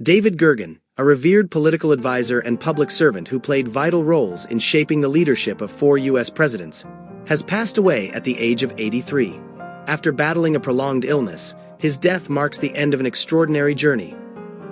David Gergen, a revered political advisor and public servant who played vital roles in shaping the leadership of 4 U.S. presidents, has passed away at the age of 83. After battling a prolonged illness, his death marks the end of an extraordinary journey,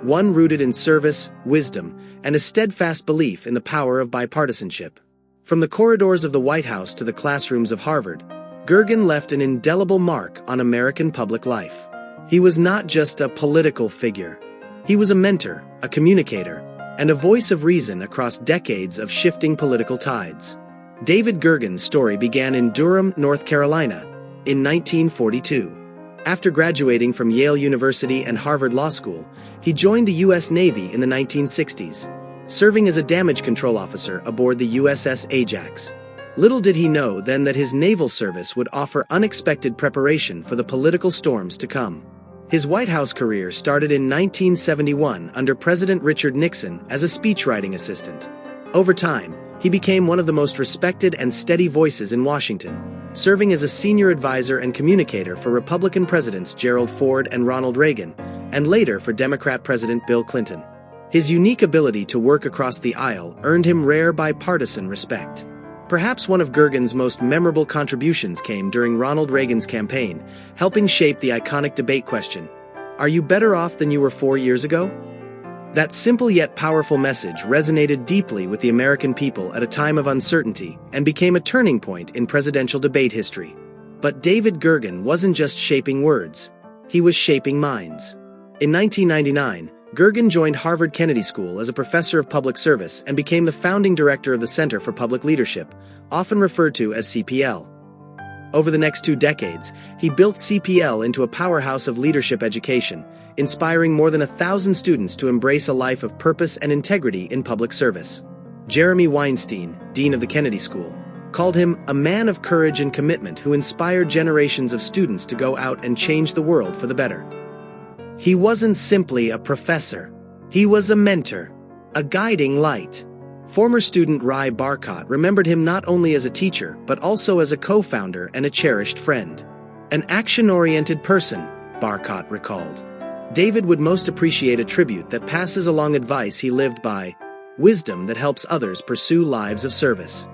one rooted in service, wisdom, and a steadfast belief in the power of bipartisanship. From the corridors of the White House to the classrooms of Harvard, Gergen left an indelible mark on American public life. He was not just a political figure. He was a mentor, a communicator, and a voice of reason across decades of shifting political tides. David Gergen's story began in Durham, North Carolina, in 1942. After graduating from Yale University and Harvard Law School, he joined the U.S. Navy in the 1960s, serving as a damage control officer aboard the USS Ajax. Little did he know then that his naval service would offer unexpected preparation for the political storms to come. His White House career started in 1971 under President Richard Nixon as a speechwriting assistant. Over time, he became one of the most respected and steady voices in Washington, serving as a senior advisor and communicator for Republican Presidents Gerald Ford and Ronald Reagan, and later for Democrat President Bill Clinton. His unique ability to work across the aisle earned him rare bipartisan respect. Perhaps one of Gergen's most memorable contributions came during Ronald Reagan's campaign, helping shape the iconic debate question, "Are you better off than you were 4 years ago?" That simple yet powerful message resonated deeply with the American people at a time of uncertainty and became a turning point in presidential debate history. But David Gergen wasn't just shaping words. He was shaping minds. In 1999, Gergen joined Harvard Kennedy School as a professor of public service and became the founding director of the Center for Public Leadership, often referred to as CPL. Over the next 2 decades, he built CPL into a powerhouse of leadership education, inspiring more than 1,000 students to embrace a life of purpose and integrity in public service. Jeremy Weinstein, dean of the Kennedy School, called him a man of courage and commitment who inspired generations of students to go out and change the world for the better. He wasn't simply a professor. He was a mentor, a guiding light. Former student Rai Barkat remembered him not only as a teacher, but also as a co-founder and a cherished friend. An action-oriented person, Barkat recalled. David would most appreciate a tribute that passes along advice he lived by, wisdom that helps others pursue lives of service.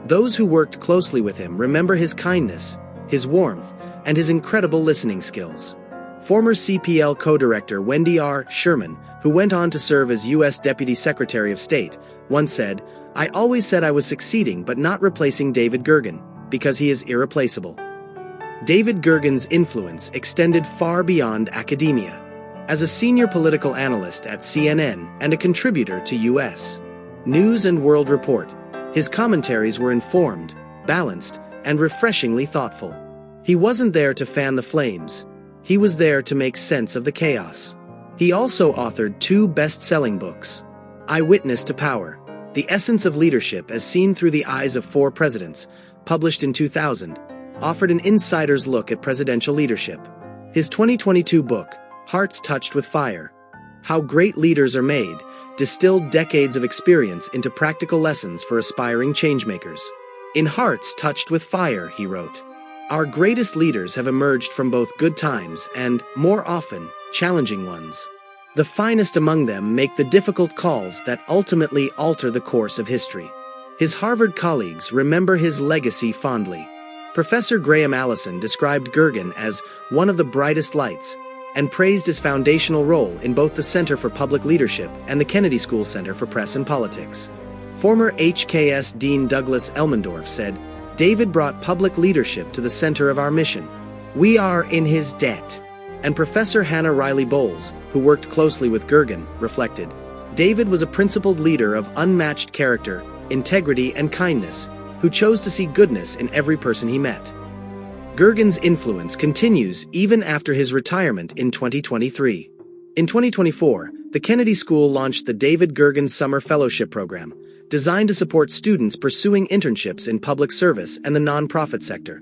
Those who worked closely with him remember his kindness, his warmth, and his incredible listening skills. Former CPL co-director Wendy R. Sherman, who went on to serve as U.S. Deputy Secretary of State, once said, "I always said I was succeeding but not replacing David Gergen, because he is irreplaceable." David Gergen's influence extended far beyond academia. As a senior political analyst at CNN and a contributor to U.S. News and World Report, his commentaries were informed, balanced, and refreshingly thoughtful. He wasn't there to fan the flames. He was there to make sense of the chaos. He also authored 2 best-selling books. Eyewitness to Power: The Essence of Leadership as Seen Through the Eyes of 4 Presidents, published in 2000, offered an insider's look at presidential leadership. His 2022 book, Hearts Touched with Fire: How Great Leaders Are Made, distilled decades of experience into practical lessons for aspiring changemakers. In Hearts Touched with Fire, he wrote, "Our greatest leaders have emerged from both good times and, more often, challenging ones. The finest among them make the difficult calls that ultimately alter the course of history." His Harvard colleagues remember his legacy fondly. Professor Graham Allison described Gergen as one of the brightest lights, and praised his foundational role in both the Center for Public Leadership and the Kennedy School Center for Press and Politics. Former HKS Dean Douglas Elmendorf said, "David brought public leadership to the center of our mission. We are in his debt." And Professor Hannah Riley Bowles, who worked closely with Gergen, reflected, "David was a principled leader of unmatched character, integrity, and kindness, who chose to see goodness in every person he met." Gergen's influence continues even after his retirement in 2023. In 2024, the Kennedy School launched the David Gergen Summer Fellowship Program, designed to support students pursuing internships in public service and the nonprofit sector.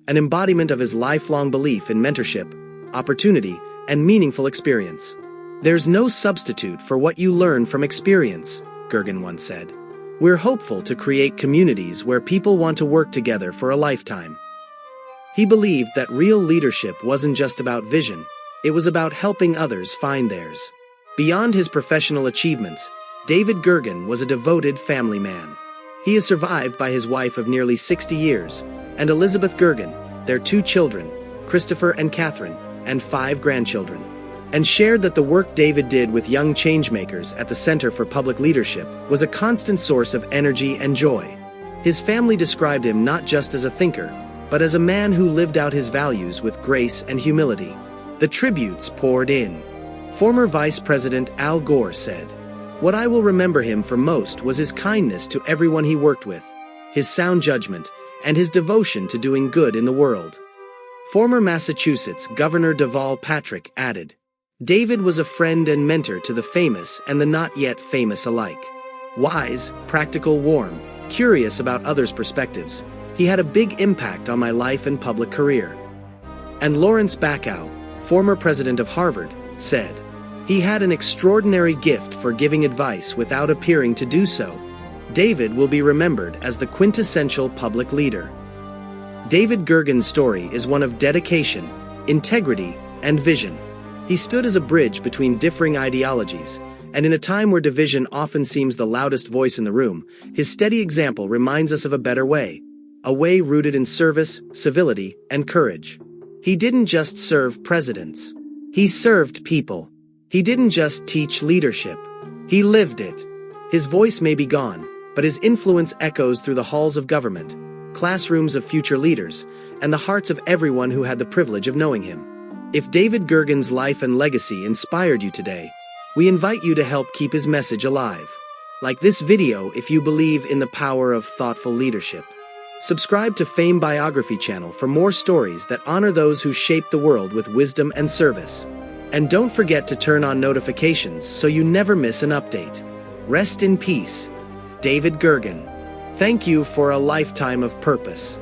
An embodiment of his lifelong belief in mentorship, opportunity, and meaningful experience. "There's no substitute for what you learn from experience," Gergen once said. "We're hopeful to create communities where people want to work together for a lifetime." He believed that real leadership wasn't just about vision, it was about helping others find theirs. Beyond his professional achievements, David Gergen was a devoted family man. He is survived by his wife of nearly 60 years, and Elizabeth Gergen, their 2 children, Christopher and Catherine, and 5 grandchildren, and shared that the work David did with young changemakers at the Center for Public Leadership was a constant source of energy and joy. His family described him not just as a thinker, but as a man who lived out his values with grace and humility. The tributes poured in. Former Vice President Al Gore said, "What I will remember him for most was his kindness to everyone he worked with, his sound judgment, and his devotion to doing good in the world." Former Massachusetts Governor Deval Patrick added, "David was a friend and mentor to the famous and the not yet famous alike. Wise, practical, warm, curious about others' perspectives, he had a big impact on my life and public career." And Lawrence Bacow, former president of Harvard, said, "He had an extraordinary gift for giving advice without appearing to do so. David will be remembered as the quintessential public leader." David Gergen's story is one of dedication, integrity, and vision. He stood as a bridge between differing ideologies, and in a time where division often seems the loudest voice in the room, his steady example reminds us of a better way, a way rooted in service, civility, and courage. He didn't just serve presidents. He served people. He didn't just teach leadership. He lived it. His voice may be gone, but his influence echoes through the halls of government, classrooms of future leaders, and the hearts of everyone who had the privilege of knowing him. If David Gergen's life and legacy inspired you today, we invite you to help keep his message alive. Like this video if you believe in the power of thoughtful leadership. Subscribe to Fame Biography channel for more stories that honor those who shaped the world with wisdom and service. And don't forget to turn on notifications so you never miss an update. Rest in peace, David Gergen. Thank you for a lifetime of purpose.